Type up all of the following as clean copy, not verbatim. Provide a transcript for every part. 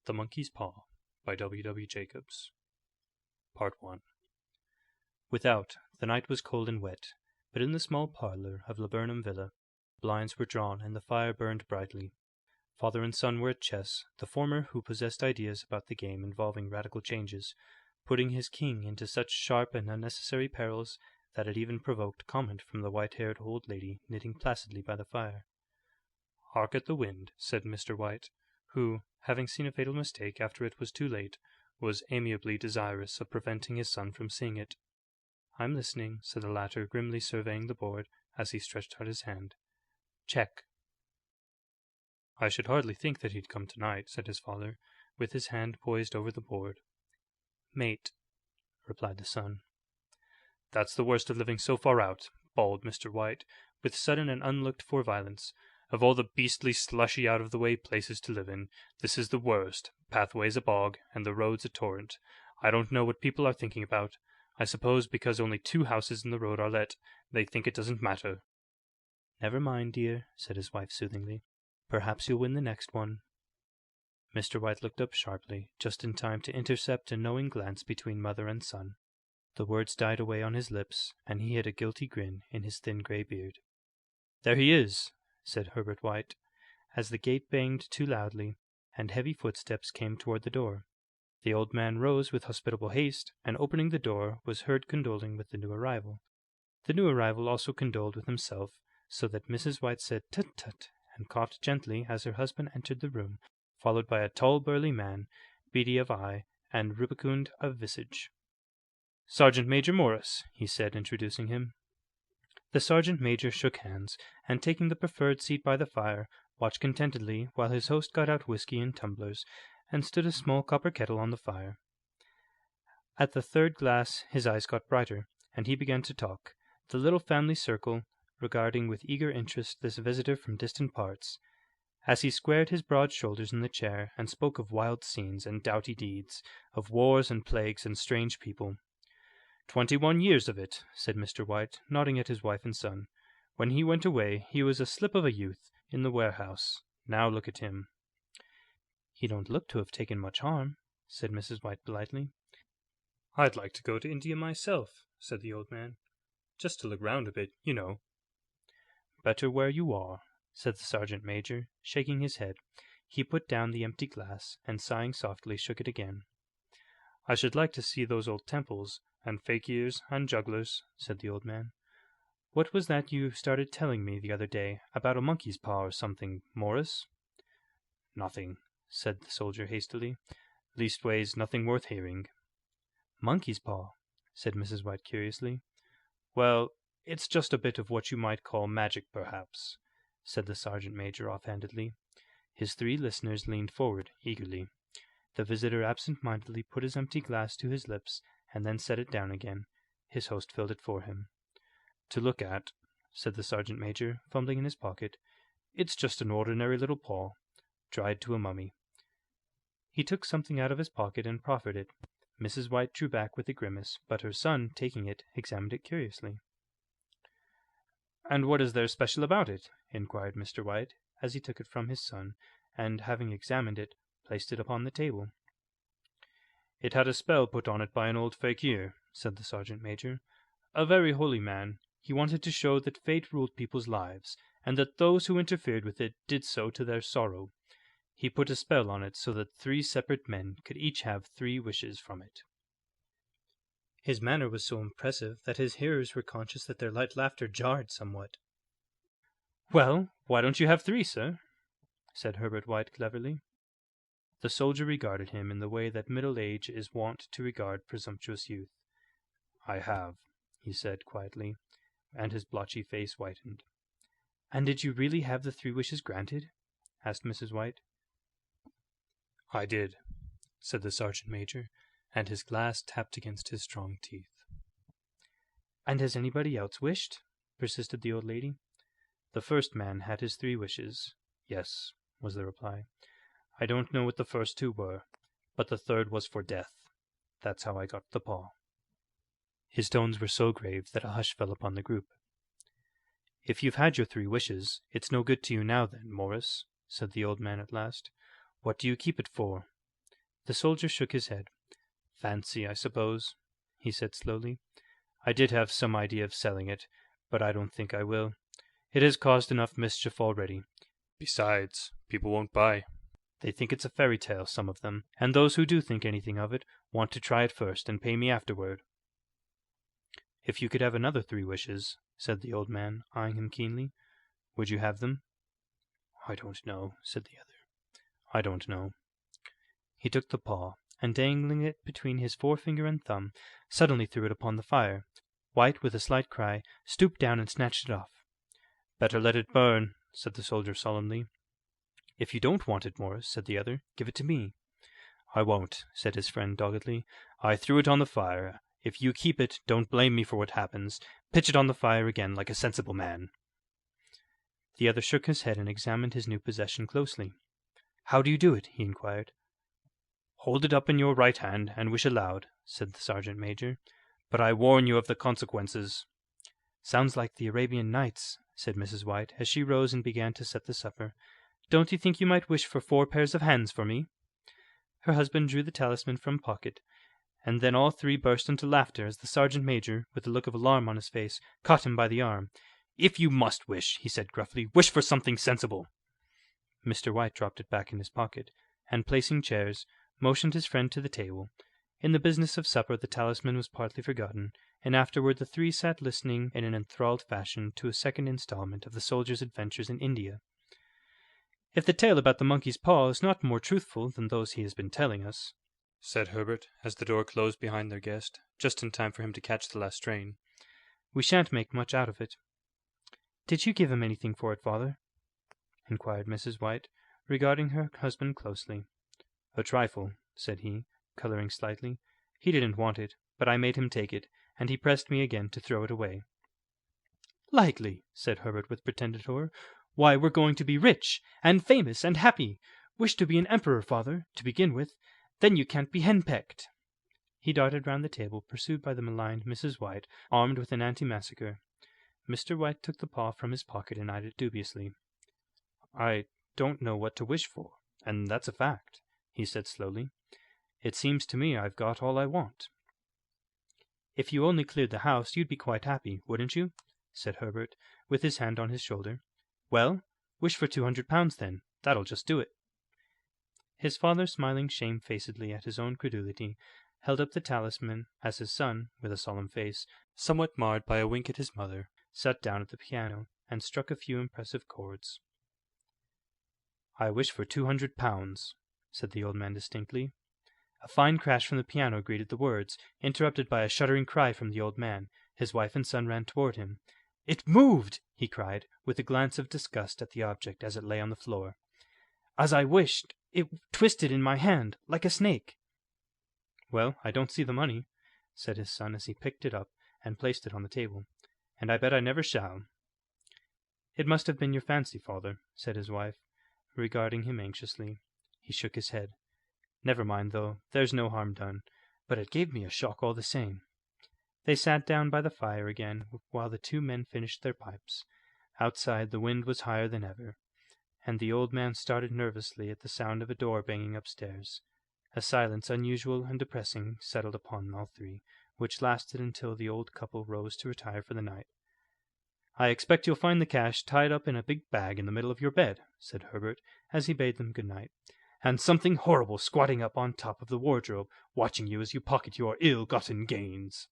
The Monkey's Paw by W. Jacobs. Part 1. Without, the night was cold and wet, but in the small parlor of Laburnum Villa, blinds were drawn and the fire burned brightly. Father and son were at chess, the former who possessed ideas about the game involving radical changes, putting his king into such sharp and unnecessary perils that it even provoked comment from the white-haired old lady knitting placidly by the fire. "Hark at the wind," said Mr. White, who, having seen a fatal mistake after it was too late, was amiably desirous of preventing his son from seeing it. "I'm listening," said the latter, grimly surveying the board as he stretched out his hand. "Check." "I should hardly think that he'd come tonight," said his father, with his hand poised over the board. "Mate," replied the son. "That's the worst of living so far out," bawled Mr. White, with sudden and unlooked-for violence. "Of all the beastly, slushy, out-of-the-way places to live in, this is the worst. Pathway's a bog, and the road's a torrent. I don't know what people are thinking about. I suppose because only 2 houses in the road are let, they think it doesn't matter." "Never mind, dear," said his wife soothingly. "Perhaps you'll win the next one." Mr. White looked up sharply, just in time to intercept a knowing glance between mother and son. The words died away on his lips, and he had a guilty grin in his thin grey beard. "There he is," said Herbert White, as the gate banged too loudly, and heavy footsteps came toward the door. The old man rose with hospitable haste, and opening the door, was heard condoling with the new arrival. The new arrival also condoled with himself, so that Mrs. White said "Tut, tut," and coughed gently as her husband entered the room, followed by a tall, burly man, beady of eye and rubicund of visage. "Sergeant Major Morris," he said, introducing him. The sergeant major shook hands, and taking the preferred seat by the fire, watched contentedly while his host got out whiskey in tumblers, and stood a small copper kettle on the fire. At the third glass his eyes got brighter, and he began to talk, the little family circle regarding with eager interest this visitor from distant parts. As he squared his broad shoulders in the chair, and spoke of wild scenes and doughty deeds, of wars and plagues and strange people. 21 years of it," said Mr. White, nodding at his wife and son. "When he went away, he was a slip of a youth in the warehouse. Now look at him." "He don't look to have taken much harm," said Mrs. White politely. "I'd like to go to India myself," said the old man. "Just to look round a bit, you know." "Better where you are," said the sergeant major, shaking his head. He put down the empty glass, and sighing softly, shook it again. "I should like to see those old temples, and fakirs and jugglers," said the old man. "What was that you started telling me the other day, about a monkey's paw or something, Morris?" "Nothing," said the soldier hastily. "Leastways, nothing worth hearing." "Monkey's paw?" said Mrs. White curiously. "Well, it's just a bit of what you might call magic, perhaps," said the sergeant major offhandedly. His 3 listeners leaned forward eagerly. The visitor absent-mindedly put his empty glass to his lips, and then set it down again. His host filled it for him. "To look at," said the sergeant major, fumbling in his pocket, "it's just an ordinary little paw, dried to a mummy." He took something out of his pocket and proffered it. Mrs. White drew back with a grimace, but her son, taking it, examined it curiously. "And what is there special about it?" inquired Mr. White, as he took it from his son, and, having examined it, placed it upon the table. "It had a spell put on it by an old fakir," said the sergeant major. "A very holy man. He wanted to show that fate ruled people's lives, and that those who interfered with it did so to their sorrow. He put a spell on it so that 3 separate men could each have 3 wishes from it." His manner was so impressive that his hearers were conscious that their light laughter jarred somewhat. "Well, why don't you have 3, sir?" said Herbert White cleverly. The soldier regarded him in the way that middle age is wont to regard presumptuous youth. "I have," he said quietly, and his blotchy face whitened. "And did you really have the 3 wishes granted?" asked Mrs. White. "I did," said the sergeant major, and his glass tapped against his strong teeth. "And has anybody else wished?" persisted the old lady. "The first man had his 3 wishes, yes," was the reply. "I don't know what the first 2 were, but the third was for death. That's how I got the paw." His tones were so grave that a hush fell upon the group. "If you've had your 3 wishes, it's no good to you now then, Morris," said the old man at last. "What do you keep it for?" The soldier shook his head. "Fancy, I suppose," he said slowly. "I did have some idea of selling it, but I don't think I will. It has caused enough mischief already. Besides, people won't buy. They think it's a fairy tale, some of them, and those who do think anything of it want to try it first and pay me afterward." "If you could have another 3 wishes," said the old man, eyeing him keenly, "would you have them?" "I don't know," said the other. "I don't know." He took the paw, and dangling it between his forefinger and thumb, suddenly threw it upon the fire. White, with a slight cry, stooped down and snatched it off. "Better let it burn," said the soldier solemnly. "If you don't want it, Morris," said the other, "give it to me." "I won't," said his friend doggedly. "I threw it on the fire. If you keep it, don't blame me for what happens. Pitch it on the fire again, like a sensible man." The other shook his head and examined his new possession closely. "How do you do it?" he inquired. "Hold it up in your right hand and wish aloud," said the sergeant major. "But I warn you of the consequences." "Sounds like the Arabian Nights," said Mrs. White, as she rose and began to set the supper. "Don't you think you might wish for 4 pairs of hands for me?" Her husband drew the talisman from a pocket, and then all 3 burst into laughter as the sergeant major, with a look of alarm on his face, caught him by the arm. "If you must wish," he said gruffly, "wish for something sensible." Mr. White dropped it back in his pocket, and placing chairs, motioned his friend to the table. In the business of supper the talisman was partly forgotten, and afterward the 3 sat listening in an enthralled fashion to a second installment of the soldier's adventures in India. "If the tale about the monkey's paw is not more truthful than those he has been telling us," said Herbert, as the door closed behind their guest, just in time for him to catch the last train, "we shan't make much out of it." "Did you give him anything for it, father?" inquired Mrs. White, regarding her husband closely. "A trifle," said he, coloring slightly. "He didn't want it, but I made him take it, and he pressed me again to throw it away." "Likely," said Herbert with pretended horror. "Why, we're going to be rich, and famous, and happy. Wish to be an emperor, father, to begin with. Then you can't be henpecked." He darted round the table, pursued by the maligned Mrs. White, armed with an anti-massacre. Mr. White took the paw from his pocket and eyed it dubiously. "I don't know what to wish for, and that's a fact," he said slowly. "It seems to me I've got all I want." "If you only cleared the house, you'd be quite happy, wouldn't you?" said Herbert, with his hand on his shoulder. "Well, wish for £200 then. That'll just do it." His father, smiling shamefacedly at his own credulity, held up the talisman, as his son, with a solemn face, somewhat marred by a wink at his mother, sat down at the piano and struck a few impressive chords. "I wish for £200, said the old man distinctly. A fine crash from the piano greeted the words, interrupted by a shuddering cry from the old man. His wife and son ran toward him. "It moved!" he cried, with a glance of disgust at the object as it lay on the floor. "As I wished, it twisted in my hand, like a snake." "Well, I don't see the money," said his son as he picked it up and placed it on the table, "and I bet I never shall." "It must have been your fancy, father," said his wife, regarding him anxiously. He shook his head. "Never mind, though, there's no harm done, but it gave me a shock all the same." They sat down by the fire again while the 2 men finished their pipes. Outside the wind was higher than ever, and the old man started nervously at the sound of a door banging upstairs. A silence unusual and depressing settled upon all 3, which lasted until the old couple rose to retire for the night. "I expect you'll find the cash tied up in a big bag in the middle of your bed," said Herbert, as he bade them good night, "and something horrible squatting up on top of the wardrobe, watching you as you pocket your ill-gotten gains."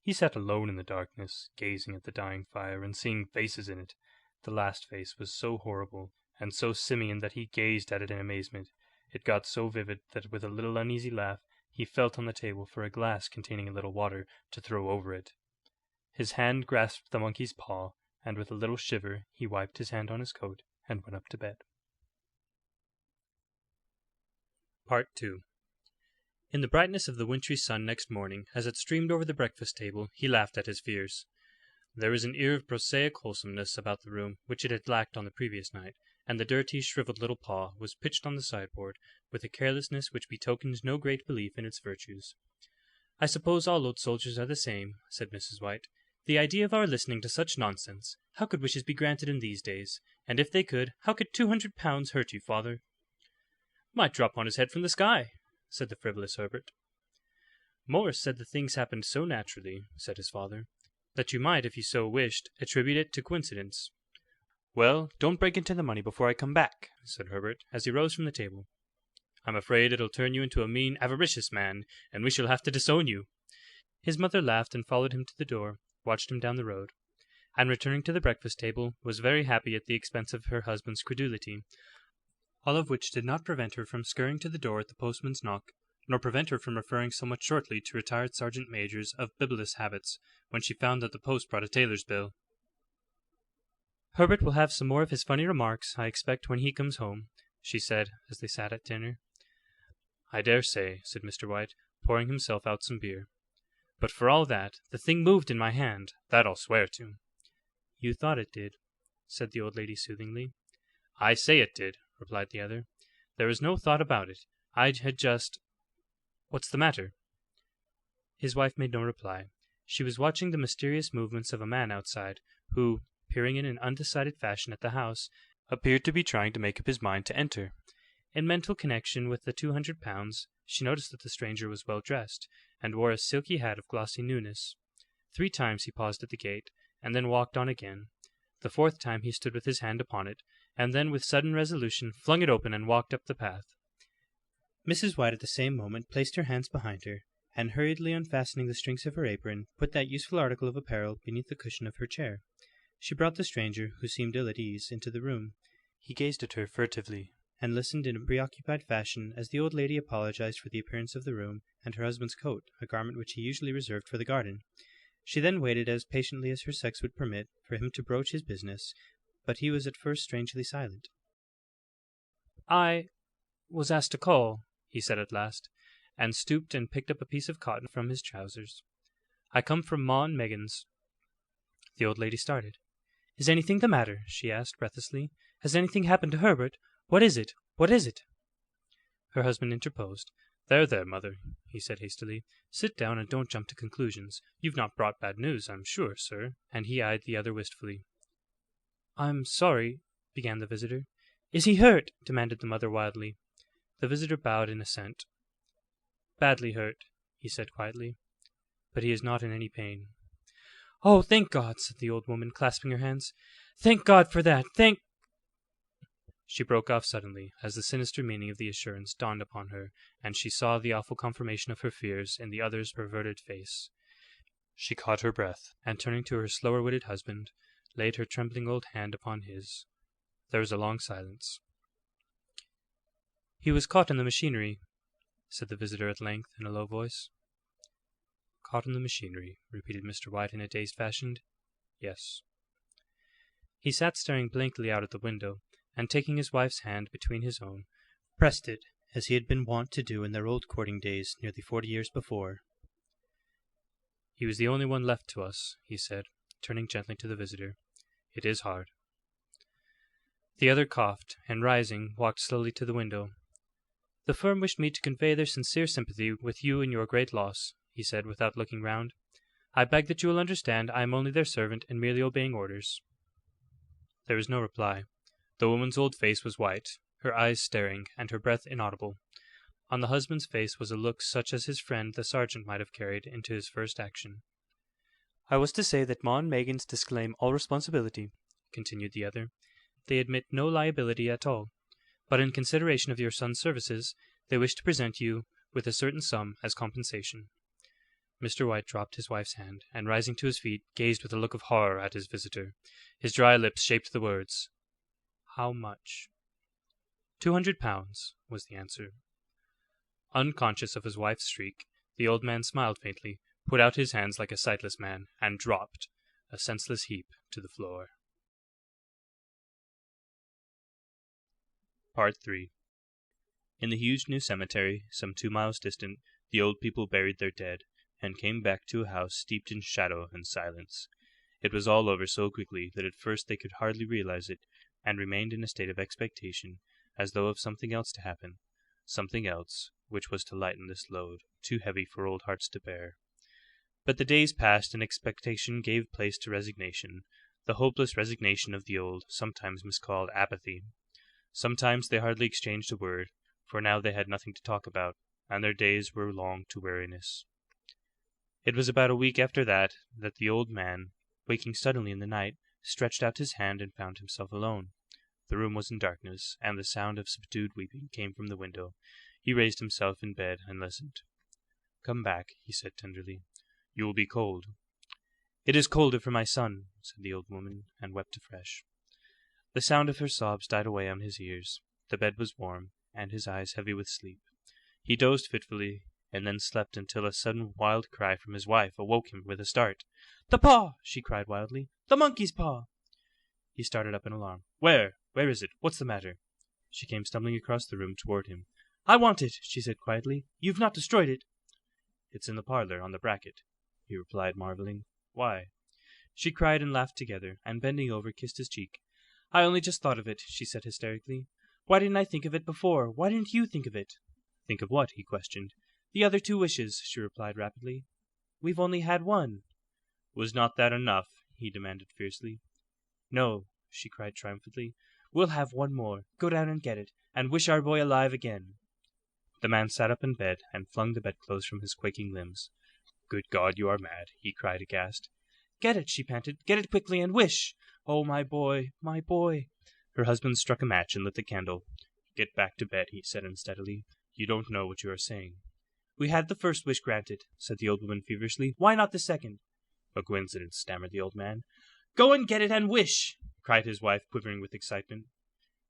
He sat alone in the darkness, gazing at the dying fire and seeing faces in it. The last face was so horrible and so simian that he gazed at it in amazement. It got so vivid that with a little uneasy laugh he felt on the table for a glass containing a little water to throw over it. His hand grasped the monkey's paw, and with a little shiver he wiped his hand on his coat and went up to bed. Part 2. In the brightness of the wintry sun next morning, as it streamed over the breakfast table, he laughed at his fears. There was an air of prosaic wholesomeness about the room which it had lacked on the previous night, and the dirty, shriveled little paw was pitched on the sideboard with a carelessness which betokened no great belief in its virtues. "I suppose all old soldiers are the same," said Mrs. White. "The idea of our listening to such nonsense! How could wishes be granted in these days? And if they could, how could £200 hurt you, father?" Might drop on his head from the sky, said the frivolous Herbert. Morris said the things happened so naturally, said his father, that you might, if you so wished, attribute it to coincidence. Well, don't break into the money before I come back, said Herbert, as he rose from the table. I'm afraid it'll turn you into a mean, avaricious man, and we shall have to disown you. His mother laughed and followed him to the door, watched him down the road, and returning to the breakfast table, was very happy at the expense of her husband's credulity, all of which did not prevent her from scurrying to the door at the postman's knock, nor prevent her from referring somewhat shortly to retired sergeant majors of bibulous habits when she found that the post brought a tailor's bill. Herbert will have some more of his funny remarks, I expect, when he comes home, she said, as they sat at dinner. I dare say, said Mr. White, pouring himself out some beer. But for all that, the thing moved in my hand, that I'll swear to. You thought it did, said the old lady soothingly. I say it did, replied the other. There was no thought about it. I had just... What's the matter? His wife made no reply. She was watching the mysterious movements of a man outside, who, peering in an undecided fashion at the house, appeared to be trying to make up his mind to enter. In mental connection with the 200 pounds, she noticed that the stranger was well dressed, and wore a silky hat of glossy newness. 3 times he paused at the gate, and then walked on again. The 4th time he stood with his hand upon it, and then with sudden resolution flung it open and walked up the path. Mrs. White at the same moment placed her hands behind her, and hurriedly unfastening the strings of her apron, put that useful article of apparel beneath the cushion of her chair. She brought the stranger, who seemed ill at ease, into the room. He gazed at her furtively, and listened in a preoccupied fashion as the old lady apologized for the appearance of the room and her husband's coat, a garment which he usually reserved for the garden. She then waited as patiently as her sex would permit for him to broach his business, but he was at first strangely silent. I was asked to call, he said at last, and stooped and picked up a piece of cotton from his trousers. I come from Ma and Megan's. The old lady started. Is anything the matter? She asked breathlessly. Has anything happened to Herbert? What is it? What is it? Her husband interposed. There, mother, he said hastily. Sit down and don't jump to conclusions. You've not brought bad news, I'm sure, sir. And he eyed the other wistfully. I'm sorry, began the visitor. Is he hurt? Demanded the mother wildly. The visitor bowed in assent. Badly hurt, he said quietly, but he is not in any pain. Oh, thank God, said the old woman, clasping her hands. Thank God for that. Thank... She broke off suddenly, as the sinister meaning of the assurance dawned upon her, and she saw the awful confirmation of her fears in the other's perverted face. She caught her breath, and turning to her slower-witted husband, laid her trembling old hand upon his. There was a long silence. He was caught in the machinery, said the visitor at length, in a low voice. Caught in the machinery, repeated Mr. White in a dazed fashion. Yes. He sat staring blankly out at the window, and taking his wife's hand between his own, pressed it, as he had been wont to do in their old courting days nearly 40 years before. He was the only one left to us, he said, turning gently to the visitor. It is hard. The other coughed, and rising, walked slowly to the window. The firm wished me to convey their sincere sympathy with you in your great loss, he said, without looking round. I beg that you will understand I am only their servant and merely obeying orders. There was no reply. The woman's old face was white, her eyes staring, and her breath inaudible. On the husband's face was a look such as his friend the sergeant might have carried into his first action. I was to say that Ma and Megan's disclaim all responsibility, continued the other. They admit no liability at all, but in consideration of your son's services, they wish to present you with a certain sum as compensation. Mr. White dropped his wife's hand, and rising to his feet, gazed with a look of horror at his visitor. His dry lips shaped the words. How much? 200 pounds, was the answer. Unconscious of his wife's shriek, the old man smiled faintly, put out his hands like a sightless man, and dropped, a senseless heap, to the floor. Part 3. In the huge new cemetery, some 2 miles distant, the old people buried their dead, and came back to a house steeped in shadow and silence. It was all over so quickly that at first they could hardly realize it, and remained in a state of expectation, as though of something else to happen, something else which was to lighten this load, too heavy for old hearts to bear. But the days passed, and expectation gave place to resignation, the hopeless resignation of the old, sometimes miscalled apathy. Sometimes they hardly exchanged a word, for now they had nothing to talk about, and their days were long to weariness. It was about a week after that the old man, waking suddenly in the night, stretched out his hand and found himself alone. The room was in darkness, and the sound of subdued weeping came from the window. He raised himself in bed and listened. "Come back," he said tenderly. "You will be cold." "It is colder for my son," said the old woman, and wept afresh. The sound of her sobs died away on his ears. The bed was warm, and his eyes heavy with sleep. He dozed fitfully, and then slept until a sudden wild cry from his wife awoke him with a start. "The paw!" she cried wildly. "The monkey's paw!" He started up in alarm. "Where? Where is it? What's the matter?" She came stumbling across the room toward him. "I want it," she said quietly. "You've not destroyed it?" "It's in the parlor, on the bracket," he replied, marveling. "Why?" She cried and laughed together, and bending over, kissed his cheek. "I only just thought of it," she said hysterically. "Why didn't I think of it before? Why didn't you think of it?" "Think of what?" he questioned. "The other 2 wishes," she replied rapidly. "We've only had one." "Was not that enough?" he demanded fiercely. "No," she cried triumphantly. "We'll have one more. Go down and get it, and wish our boy alive again." The man sat up in bed and flung the bedclothes from his quaking limbs. "Good God, you are mad," he cried aghast. "Get it," she panted. "Get it quickly and wish. Oh, my boy, my boy." Her husband struck a match and lit the candle. "Get back to bed," he said unsteadily. "You don't know what you are saying." "We had the first wish granted," said the old woman feverishly. "Why not the second?" "A coincidence," stammered the old man. "Go and get it and wish," cried his wife, quivering with excitement.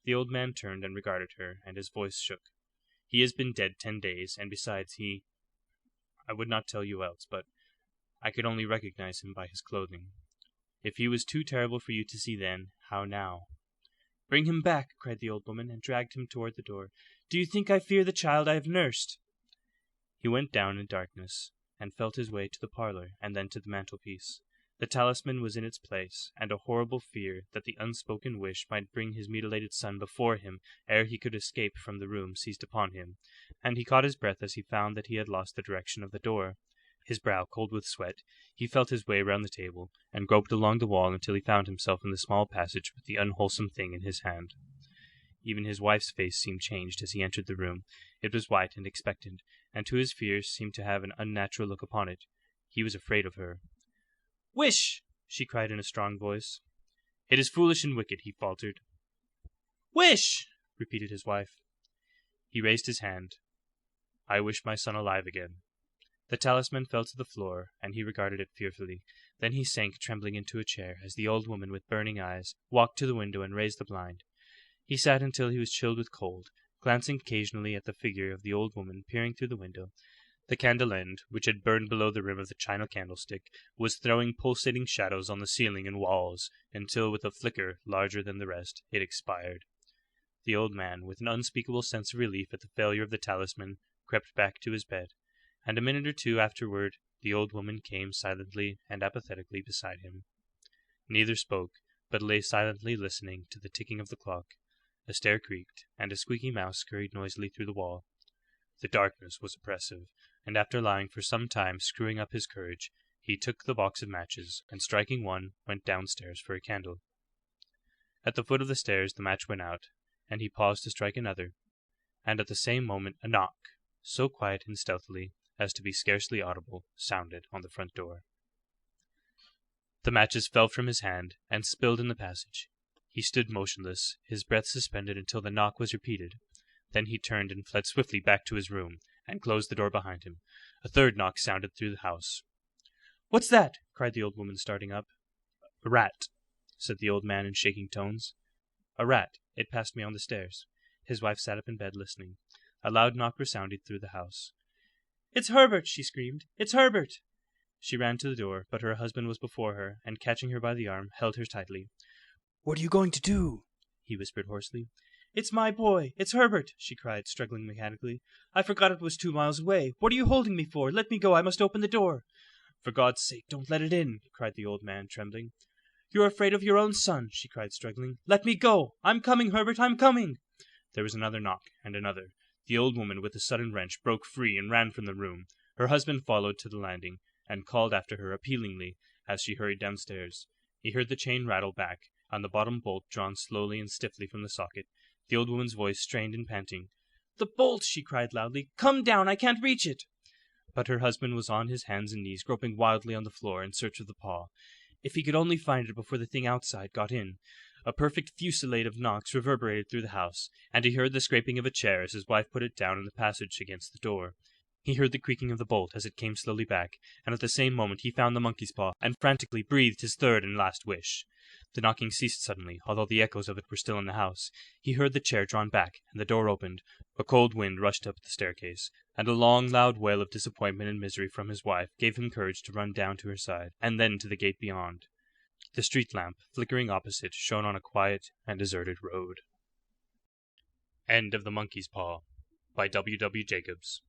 The old man turned and regarded her, and his voice shook. "He has been dead 10 days, and besides I would not tell you else, but I could only recognize him by his clothing. If he was too terrible for you to see then, how now?" "Bring him back," cried the old woman, and dragged him toward the door. "Do you think I fear the child I have nursed?" He went down in darkness, and felt his way to the parlor, and then to the mantelpiece. The talisman was in its place, and a horrible fear that the unspoken wish might bring his mutilated son before him ere he could escape from the room seized upon him, and he caught his breath as he found that he had lost the direction of the door. His brow cold with sweat, he felt his way round the table, and groped along the wall until he found himself in the small passage with the unwholesome thing in his hand. Even his wife's face seemed changed as he entered the room. It was white and expectant, and to his fears seemed to have an unnatural look upon it. He was afraid of her. "Wish!" she cried in a strong voice. "It is foolish and wicked," he faltered. "Wish!" repeated his wife. He raised his hand. "I wish my son alive again." The talisman fell to the floor, and he regarded it fearfully. Then he sank trembling into a chair as the old woman with burning eyes walked to the window and raised the blind. He sat until he was chilled with cold, glancing occasionally at the figure of the old woman peering through the window. The candle end, which had burned below the rim of the china candlestick, was throwing pulsating shadows on the ceiling and walls, until with a flicker larger than the rest, it expired. The old man, with an unspeakable sense of relief at the failure of the talisman, crept back to his bed, and a minute or 2 afterward the old woman came silently and apathetically beside him. Neither spoke, but lay silently listening to the ticking of the clock. A stair creaked, and a squeaky mouse scurried noisily through the wall. The darkness was oppressive, and after lying for some time screwing up his courage, he took the box of matches, and striking one, went downstairs for a candle. At the foot of the stairs the match went out, and he paused to strike another, and at the same moment a knock, so quiet and stealthily as to be scarcely audible, sounded on the front door. The matches fell from his hand and spilled in the passage. He stood motionless, his breath suspended until the knock was repeated. Then he turned and fled swiftly back to his room, and closed the door behind him. A third knock sounded through the house. "What's that?" cried the old woman, starting up. "A rat," said the old man in shaking tones. "A rat. It passed me on the stairs." His wife sat up in bed listening. A loud knock resounded through the house. "It's Herbert!" she screamed. "It's Herbert!" She ran to the door, but her husband was before her, and catching her by the arm, held her tightly. "What are you going to do?" he whispered hoarsely. "It's my boy! It's Herbert!" she cried, struggling mechanically. "I forgot it was 2 miles away. What are you holding me for? Let me go. I must open the door." "For God's sake, don't let it in," cried the old man, trembling. "You're afraid of your own son," she cried, struggling. "Let me go. I'm coming, Herbert, I'm coming." There was another knock, and another. The old woman, with a sudden wrench, broke free and ran from the room. Her husband followed to the landing, and called after her appealingly as she hurried downstairs. He heard the chain rattle back, and the bottom bolt drawn slowly and stiffly from the socket. The old woman's voice strained and panting. The bolt!" she cried loudly. "Come down! I can't reach it!" But her husband was on his hands and knees, groping wildly on the floor in search of the paw. If he could only find it before the thing outside got in! A perfect fusillade of knocks reverberated through the house, and he heard the scraping of a chair as his wife put it down in the passage against the door. He heard the creaking of the bolt as it came slowly back, and at the same moment he found the monkey's paw, and frantically breathed his third and last wish. The knocking ceased suddenly, although the echoes of it were still in the house. He heard the chair drawn back, and the door opened. A cold wind rushed up the staircase, and a long, loud wail of disappointment and misery from his wife gave him courage to run down to her side, and then to the gate beyond. The street lamp, flickering opposite, shone on a quiet and deserted road. End of The Monkey's Paw by W. W. Jacobs.